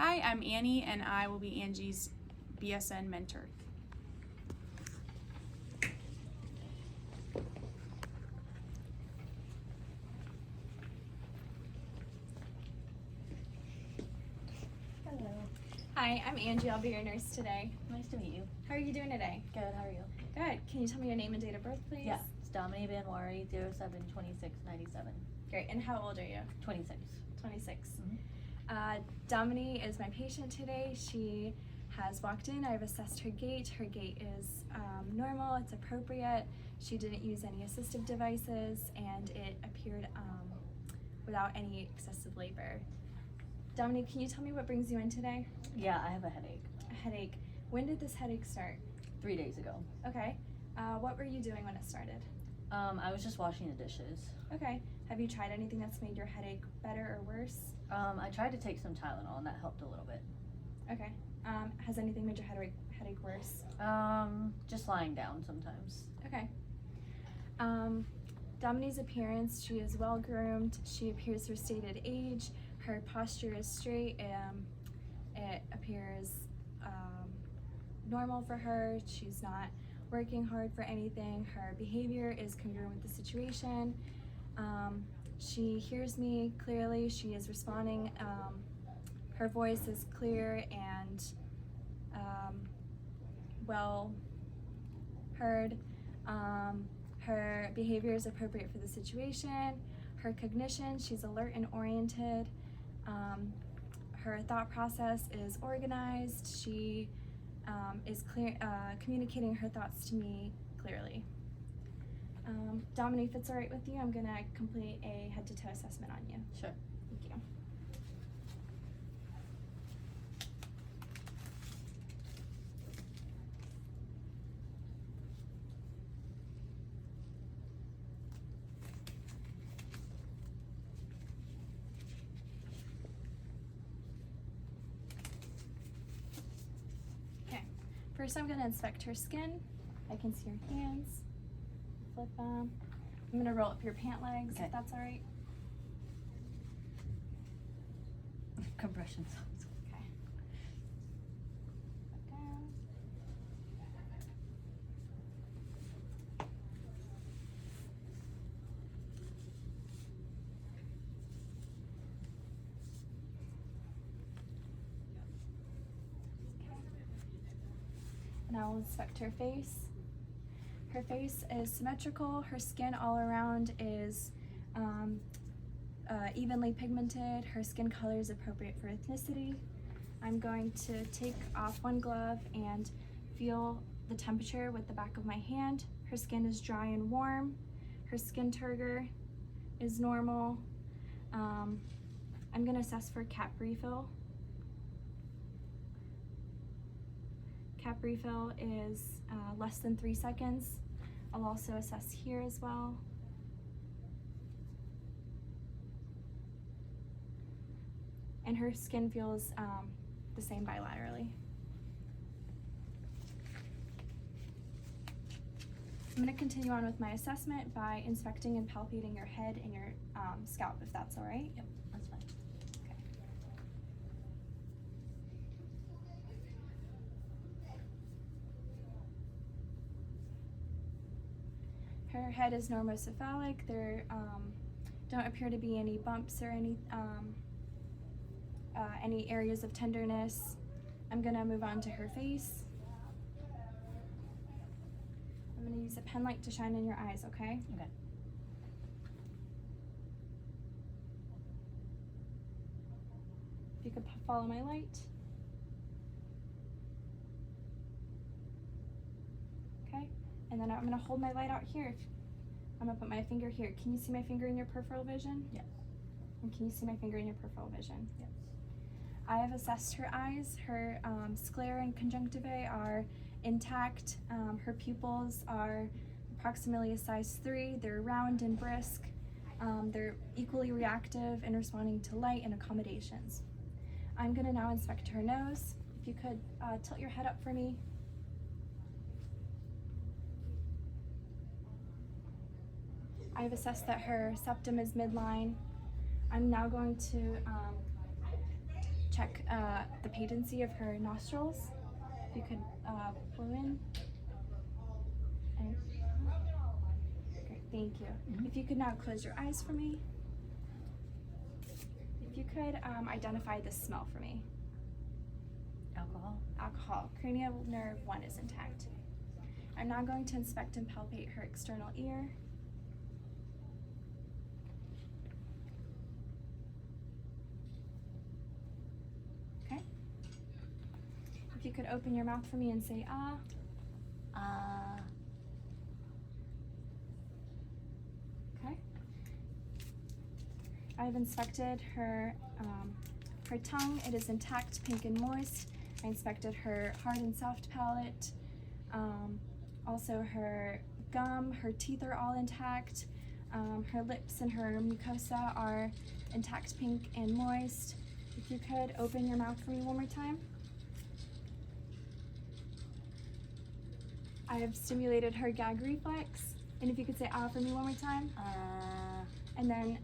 Hi, I'm Annie, and I will be Angie's BSN mentor. Hello. Hi, I'm Angie. I'll be your nurse today. Nice to meet you. How are you doing today? Good, how are you? Good. Can you tell me your name and date of birth, please? Yeah, it's Dominique Banwari, 07-26-97. Great. And how old are you? 26. 26. Mm-hmm. Dominique is my patient today. She has walked in. I've assessed her gait. Her gait is normal. It's appropriate. She didn't use any assistive devices, and it appeared without any excessive labor. Dominique, can you tell me what brings you in today? Yeah, I have a headache. A headache. When did this headache start? 3 days ago. Okay. What were you doing when it started? I was just washing the dishes. Okay. Have you tried anything that's made your headache better or worse? I tried to take some Tylenol and that helped a little bit. Okay. Has anything made your headache worse? Just lying down sometimes. Okay. Dominique's appearance, she is well groomed. She appears her stated age. Her posture is straight. It appears normal for her. She's not working hard for anything. Her behavior is congruent with the situation. She hears me clearly. She is responding. Her voice is clear and well heard. Her behavior is appropriate for the situation. Her cognition, she's alert and oriented. Her thought process is organized. She is communicating her thoughts to me clearly. Dominique, if it's all right with you, I'm gonna complete a head-to-toe assessment on you. Sure. Thank you. Okay, first I'm gonna inspect her skin. I can see her hands. Flip them. I'm gonna roll up your pant legs, Okay. if that's all right. Compression sounds. Okay. Put down. Okay. And I will inspect her face. Her face is symmetrical. Her skin all around is evenly pigmented. Her skin color is appropriate for ethnicity. I'm going to take off one glove and feel the temperature with the back of my hand. Her skin is dry and warm. Her skin turgor is normal. I'm going to assess for cap refill. Cap refill is less than 3 seconds. I'll also assess here as well. And her skin feels the same bilaterally. I'm going to continue on with my assessment by inspecting and palpating your head and your scalp, if that's all right. Yep, that's fine. Okay. Her head is normocephalic. There don't appear to be any bumps or any areas of tenderness. I'm gonna move on to her face. I'm gonna use a pen light to shine in your eyes, okay? Okay. If you could follow my light. Okay, and then I'm gonna hold my light out here. I'm gonna put my finger here. Can you see my finger in your peripheral vision? Yes. And can you see my finger in your peripheral vision? Yes. I have assessed her eyes. Her sclera and conjunctivae are intact. Her pupils are approximately a size 3. They're round and brisk. They're equally reactive in responding to light and accommodations. I'm gonna now inspect her nose. If you could tilt your head up for me. I've assessed that her septum is midline. I'm now going to check the patency of her nostrils. If you could blow in. And, great, thank you. If you could now close your eyes for me. If you could identify the smell for me. Alcohol. Alcohol. Cranial nerve 1 is intact. I'm now going to inspect and palpate her external ear. Okay. If you could open your mouth for me and say ah. Okay. I've inspected her tongue. It is intact, pink and moist. I inspected her hard and soft palate. Also her gum, her teeth are all intact. Her lips and her mucosa are intact, pink and moist. If you could open your mouth for me one more time. I have stimulated her gag reflex. And if you could say ah for me one more time. And then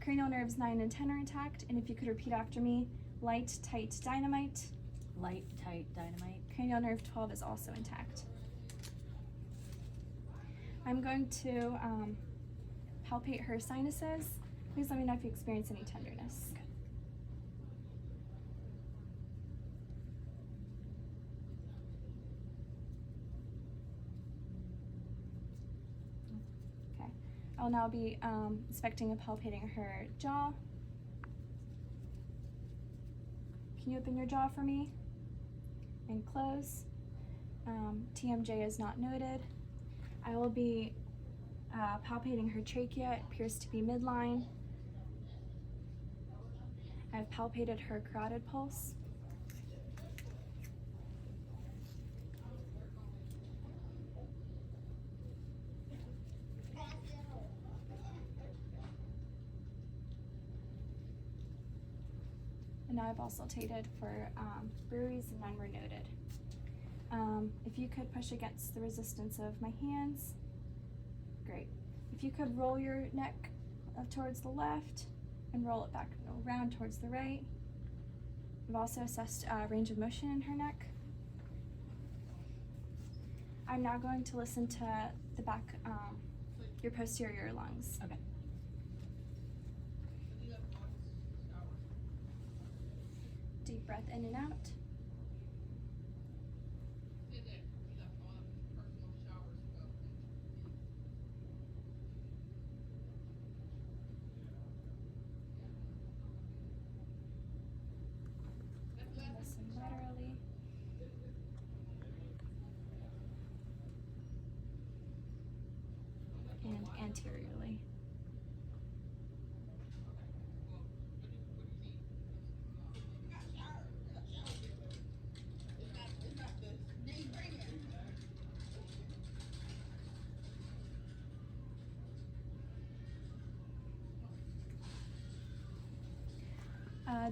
cranial nerves 9 and 10 are intact. And if you could repeat after me, light, tight, dynamite. Light, tight, dynamite. Cranial nerve 12 is also intact. I'm going to palpate her sinuses. Please let me know if you experience any tenderness. Okay. I'll now be inspecting and palpating her jaw. Can you open your jaw for me? And close. TMJ is not noted. I will be palpating her trachea. It appears to be midline. I've palpated her carotid pulse. And now I've also tated for breweries, and none were noted. If you could push against the resistance of my hands, great. If you could roll your neck towards the left and roll it back around towards the right. I've also assessed range of motion in her neck. I'm now going to listen to the back, your posterior lungs. Okay. Deep breath in and out. Listen laterally. And anteriorly.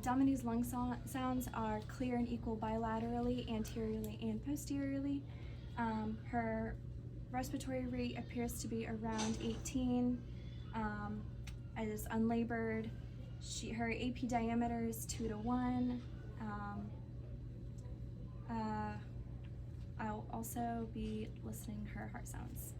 Domini's lung sounds are clear and equal bilaterally, anteriorly, and posteriorly. Her respiratory rate appears to be around 18. It is unlabored. Her AP diameter is 2 to 1. I'll also be listening her heart sounds.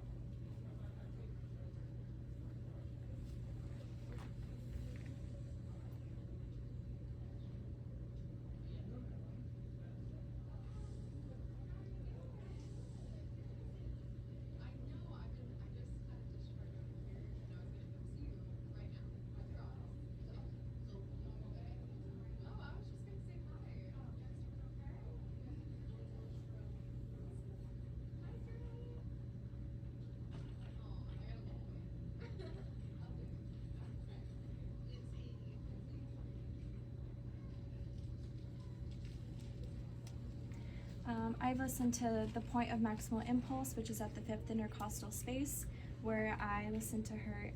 I've listened to the point of maximal impulse, which is at the 5th intercostal space, where I listened to her,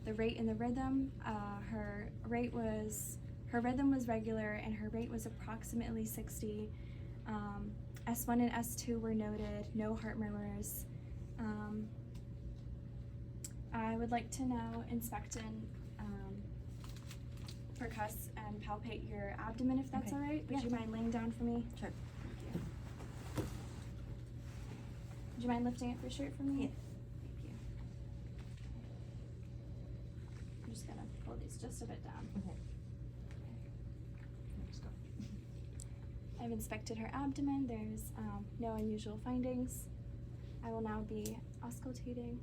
the rate and the rhythm. Her rhythm was regular, and her rate was approximately 60. S1 and S2 were noted, no heart murmurs. I would like to now inspect and percuss and palpate your abdomen if that's Okay. all right. Would Yeah. you mind laying down for me? Sure. Would you mind lifting up your shirt for me? Yeah. Thank you. I'm just gonna pull these just a bit down. Okay. Just go. I've inspected her abdomen. There's no unusual findings. I will now be auscultating.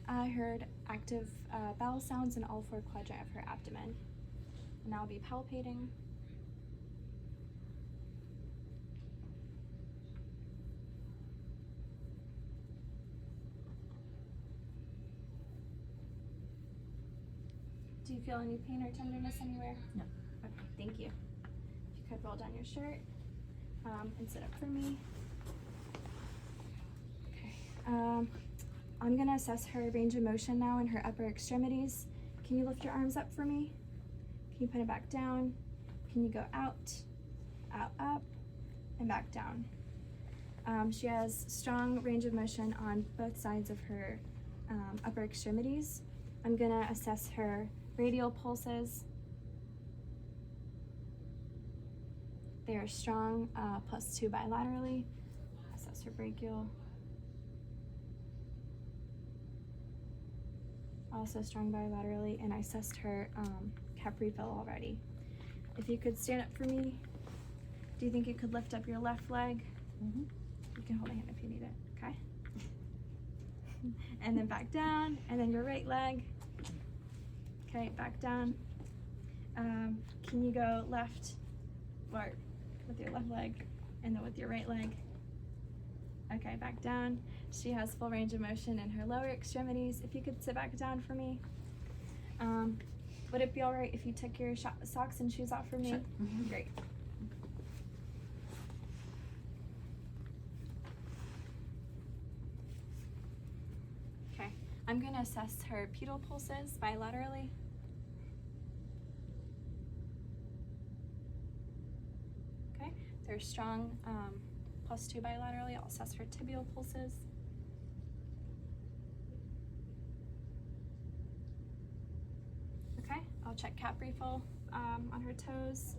I heard active bowel sounds in all 4 quadrant of her abdomen. And I'll be palpating. Do you feel any pain or tenderness anywhere? No. Okay, thank you. If you could roll down your shirt and sit up for me. Okay. I'm gonna assess her range of motion now in her upper extremities. Can you lift your arms up for me? Can you put it back down? Can you go out, out, up, and back down? She has strong range of motion on both sides of her upper extremities. I'm gonna assess her radial pulses. They are strong, +2 bilaterally. Assess her brachial. Also strong bilaterally, and I assessed her cap refill already. If you could stand up for me, do you think you could lift up your left leg? Mm-hmm. You can hold a hand if you need it, okay? And then back down, and then your right leg. Okay, back down. Can you go left, or with your left leg, and then with your right leg? Okay, back down. She has full range of motion in her lower extremities. If you could sit back down for me. Would it be all right if you took your socks and shoes off for me? Sure. Mm-hmm. Great. Okay, I'm gonna assess her pedal pulses bilaterally. Okay, they're strong, +2 bilaterally. I'll assess her tibial pulses. Okay, I'll check cap refill on her toes.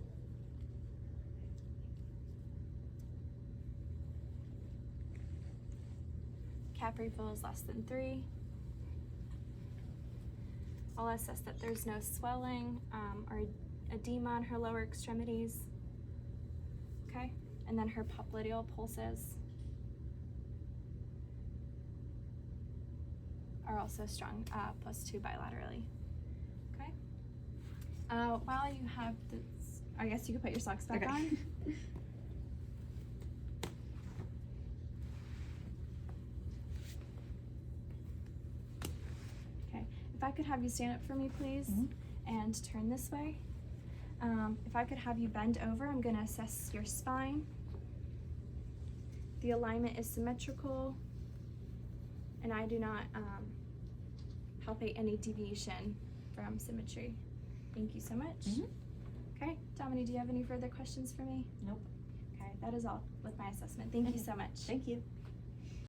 Cap refill is less than 3. I'll assess that there's no swelling or edema on her lower extremities. Okay, and then her popliteal pulses are also strong, +2 bilaterally. Okay. While you have this, I guess you could put your socks back Okay. on. Okay. If I could have you stand up for me, please, Mhm. and turn this way. If I could have you bend over, I'm going to assess your spine. The alignment is symmetrical, and I do not palpate any deviation from symmetry. Thank you so much. Mhm. Okay, Dominique, do you have any further questions for me? Nope. Okay, that is all with my assessment. Thank you Okay. so much. Thank you.